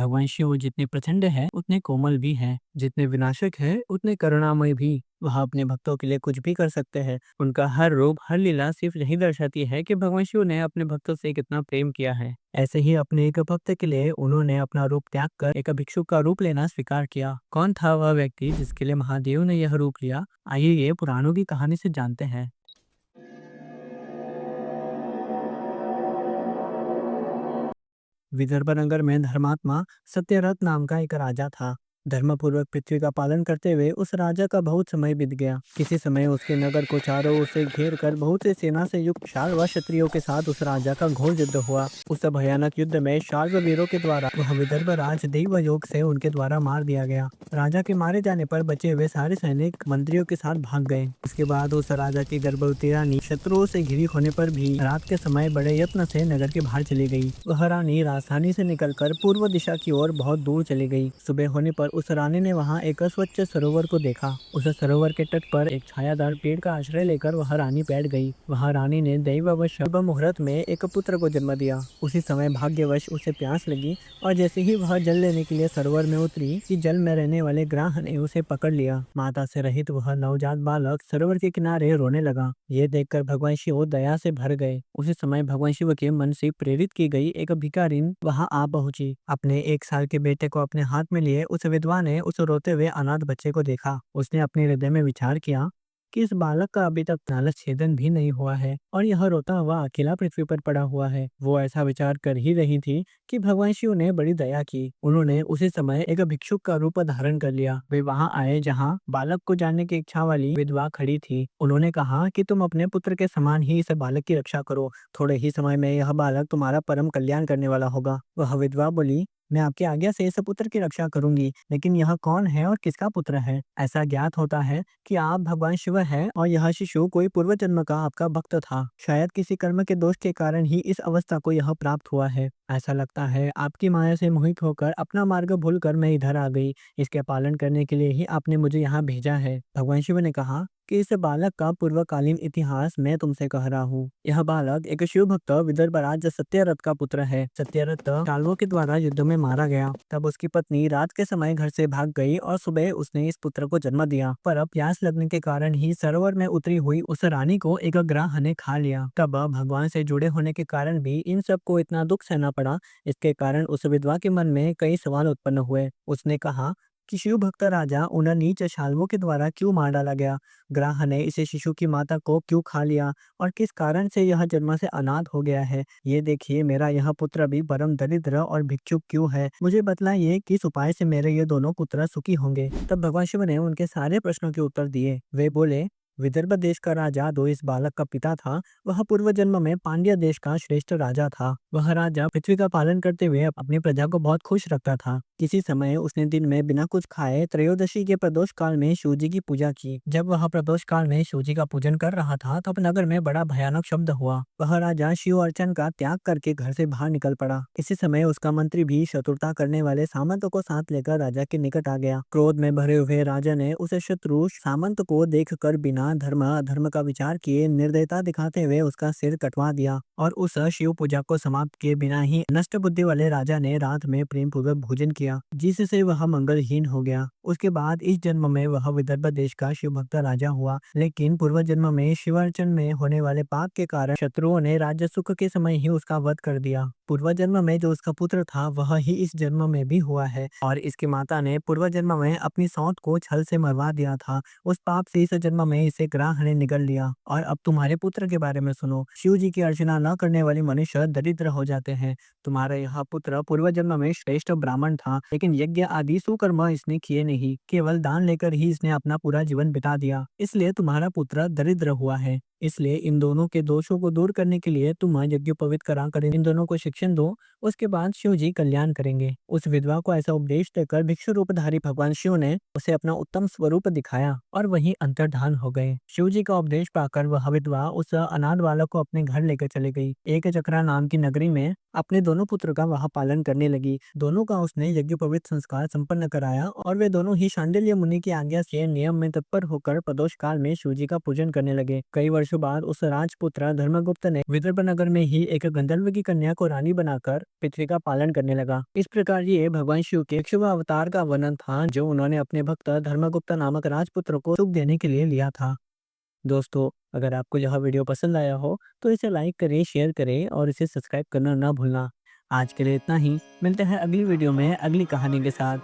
भगवान शिव जितने प्रचंड है उतने कोमल भी हैं, जितने विनाशक है उतने करुणामय भी। वह अपने भक्तों के लिए कुछ भी कर सकते हैं। उनका हर रूप, हर लीला सिर्फ यही दर्शाती है कि भगवान शिव ने अपने भक्तों से कितना प्रेम किया है। ऐसे ही अपने एक भक्त के लिए उन्होंने अपना रूप त्याग कर एक भिक्षुक का रूप लेना स्वीकार किया। कौन था वह व्यक्ति जिसके लिए महादेव ने यह रूप लिया? आइए ये पुराणों की कहानी से जानते हैं। विदर्भ नगर में धर्मात्मा सत्यरथ नाम का एक राजा था। धर्मपूर्वक पृथ्वी का पालन करते हुए उस राजा का बहुत समय बीत गया। किसी समय उसके नगर को चारों ओर से घेर कर बहुत से सेना से युक्त शाल व क्षत्रियों के साथ उस राजा का घोर युद्ध हुआ। उस भयानक युद्ध में शाल व वीरों के द्वारा वह विदर्भ राज दैव योग से उनके द्वारा मार दिया गया। राजा के मारे जाने पर बचे हुए सारे सैनिक मंत्रियों के साथ भाग गए। उसके बाद उस राजा की गर्भवती रानी शत्रुओं से घिरी होने पर भी रात के समय बड़े यत्न से नगर के बाहर चली गई। वह रानी राजधानी से निकलकर पूर्व दिशा की ओर बहुत दूर चली गई। सुबह होने पर उस रानी ने वहां एक स्वच्छ सरोवर को देखा। उस सरोवर के तट पर एक छायादार पेड़ का आश्रय लेकर वह रानी बैठ गई। वहां रानी ने दैववश शुभ मुहूर्त में एक पुत्र को जन्म दिया। उसी समय भाग्यवश उसे प्यास लगी और जैसे ही वह जल लेने के लिए सरोवर में उतरी कि जल में रहने वाले ग्राह ने उसे पकड़ लिया। माता से रहित वह नवजात बालक सरोवर के किनारे रोने लगा। ये देखकर भगवान शिव दया से भर गए। उसी समय भगवान शिव के मन से प्रेरित की गई एक भिखारिन वहां आ पहुंची। अपने 1 साल के बेटे को अपने हाथ में लिए उस विधवा ने उस रोते हुए अनाथ बच्चे को देखा। उसने अपने हृदय में विचार किया कि इस बालक का अभी तक नालक छेदन भी नहीं हुआ है और यह रोता हुआ अकेला पृथ्वी पर पड़ा हुआ है। वो ऐसा विचार कर ही रही थी कि भगवान शिव ने बड़ी दया की। उन्होंने उसी समय एक भिक्षुक का रूप धारण कर लिया। वे वहां आए जहां बालक को जानने की इच्छा वाली विधवा खड़ी थी। उन्होंने कहा कि तुम अपने पुत्र के समान ही इस बालक की रक्षा करो। थोड़े ही समय में यह बालक तुम्हारा परम कल्याण करने वाला होगा। वह विधवा बोली, मैं आपकी आज्ञा से इस पुत्र की रक्षा करूंगी, लेकिन यह कौन है और किसका पुत्र है? ऐसा ज्ञात होता है कि आप भगवान शिव हैं और यह शिशु कोई पूर्व जन्म का आपका भक्त था। शायद किसी कर्म के दोष के कारण ही इस अवस्था को यह प्राप्त हुआ है। ऐसा लगता है आपकी माया से मोहित होकर अपना मार्ग भूलकर मैं इधर आ गई। इसके पालन करने के लिए ही आपने मुझे यहाँ भेजा है। भगवान शिव ने कहा कि इस बालक का पूर्वकालीन इतिहास मैं तुमसे कह रहा हूँ। यह बालक एक शिव भक्त विदर्भ राज सत्यरथ का पुत्र है। सत्यरथ शाल्वों के द्वारा युद्ध में मारा गया। तब उसकी पत्नी रात के समय घर से भाग गई और सुबह उसने इस पुत्र को जन्म दिया। पर अब प्यास लगने के कारण ही सरोवर में उतरी हुई उस रानी को एक ग्राह ने खा लिया। तब भगवान से जुड़े होने के कारण भी इन सबको इतना दुख सहना पड़ा। इसके कारण उस विधवा के मन में कई सवाल उत्पन्न हुए। उसने कहा कि शिव भक्त राजा उन नीच शाल्वों के द्वारा क्यों मार डाला गया? ग्राह ने इसे शिशु की माता को क्यों खा लिया और किस कारण से यह जन्म से अनाथ हो गया है? ये देखिए, मेरा यह पुत्र भी परम दरिद्र और भिक्षुक क्यों है? मुझे बतलाइए किस उपाय से मेरे ये दोनों पुत्र सुखी होंगे। तब भगवान शिव ने उनके सारे प्रश्नों के उत्तर दिए। वे बोले, विदर्भ देश का राजा जो इस बालक का पिता था, वह पूर्व जन्म में पांड्य देश का श्रेष्ठ राजा था। वह राजा पृथ्वी का पालन करते हुए अपनी प्रजा को बहुत खुश रखता था। किसी समय उसने दिन में बिना कुछ खाए त्रयोदशी के प्रदोष काल में शिव जी की पूजा की। जब वह प्रदोष काल में शिव जी का पूजन कर रहा था तब नगर में बड़ा भयानक शब्द हुआ। वह राजा शिव अर्चन का त्याग करके घर से बाहर निकल पड़ा। इसी समय उसका मंत्री भी शत्रुता करने वाले सामंत को साथ लेकर राजा के निकट आ गया। क्रोध में भरे हुए राजा ने उस शत्रु सामंत को देखकर बिना धर्म अधर्म का विचार किए निर्दयता दिखाते हुए उसका सिर कटवा दिया और उस शिव पूजा को समाप्त किए बिना ही नष्ट बुद्धि वाले राजा ने रात में प्रेम पूर्वक भोजन किया, जिससे वह मंगलहीन हो गया। उसके बाद इस जन्म में वह विदर्भ देश का शिव भक्त राजा हुआ, लेकिन पूर्व जन्म में शिवार्चन में होने वाले पाप के कारण शत्रुओं ने राज्य सुख के समय ही उसका वध कर दिया। पूर्व जन्म में जो उसका पुत्र था वह ही इस जन्म में भी हुआ है और इसकी माता ने पूर्व जन्म में अपनी सौत को छल से मरवा दिया था। उस पाप से इस जन्म में इसे ग्राह ने निगल लिया। और अब तुम्हारे पुत्र के बारे में सुनो। शिव जी की अर्चना न करने वाले मनुष्य दरिद्र हो जाते हैं। तुम्हारा यह पुत्र पूर्व जन्म में श्रेष्ठ ब्राह्मण था, लेकिन यज्ञ आदि सुकर्म इसने किए नहीं, केवल दान लेकर ही इसने अपना पूरा जीवन बिता दिया, इसलिए तुम्हारा पुत्र दरिद्र हुआ है। इसलिए इन दोनों के दोषों को दूर करने के लिए तुम यज्ञोपवीत करा कर इन दोनों को शिक्षण दो, उसके बाद शिव जी कल्याण करेंगे। उस विधवा को ऐसा उपदेश देकर भिक्षु रूपधारी भगवान शिव ने उसे अपना उत्तम स्वरूप दिखाया और वहीं अंतर्धान हो गए। शिव जी का उपदेश पाकर वह विधवा उस अनाथ बालक को अपने घर लेकर चली गई। एक चक्रा नाम की नगरी में अपने दोनों पुत्र का वह पालन करने लगी। दोनों का उसने यज्ञ यज्ञोपवीत संस्कार संपन्न कराया और वे दोनों ही शांडिल्य मुनि की आज्ञा से नियम में तत्पर होकर प्रदोष काल में शिव जी का पूजन करने लगे। कई वर्षों बाद उस राजपुत्र धर्मगुप्त ने विदर्भ नगर में ही एक गंधर्व की कन्या को रानी बनाकर पृथ्वी का पालन करने लगा। इस प्रकार ये भगवान शिव के शुभ अवतार का वर्णन था जो उन्होंने अपने भक्त धर्मगुप्त नामक राजपुत्र को सुख देने के लिए लिया था। दोस्तों, अगर आपको यह वीडियो पसंद आया हो तो इसे लाइक करें, शेयर करें और इसे सब्सक्राइब करना ना भूलना। आज के लिए इतना ही। मिलते हैं अगली वीडियो में अगली कहानी के साथ।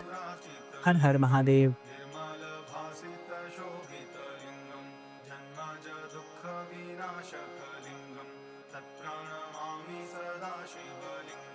हर हर महादेव। निर्मलभासितशोभितलिङ्गं जन्मज दुःखविनाशकलिङ्गं तत्प्रणमामि सदा शिवलिङ्गम्।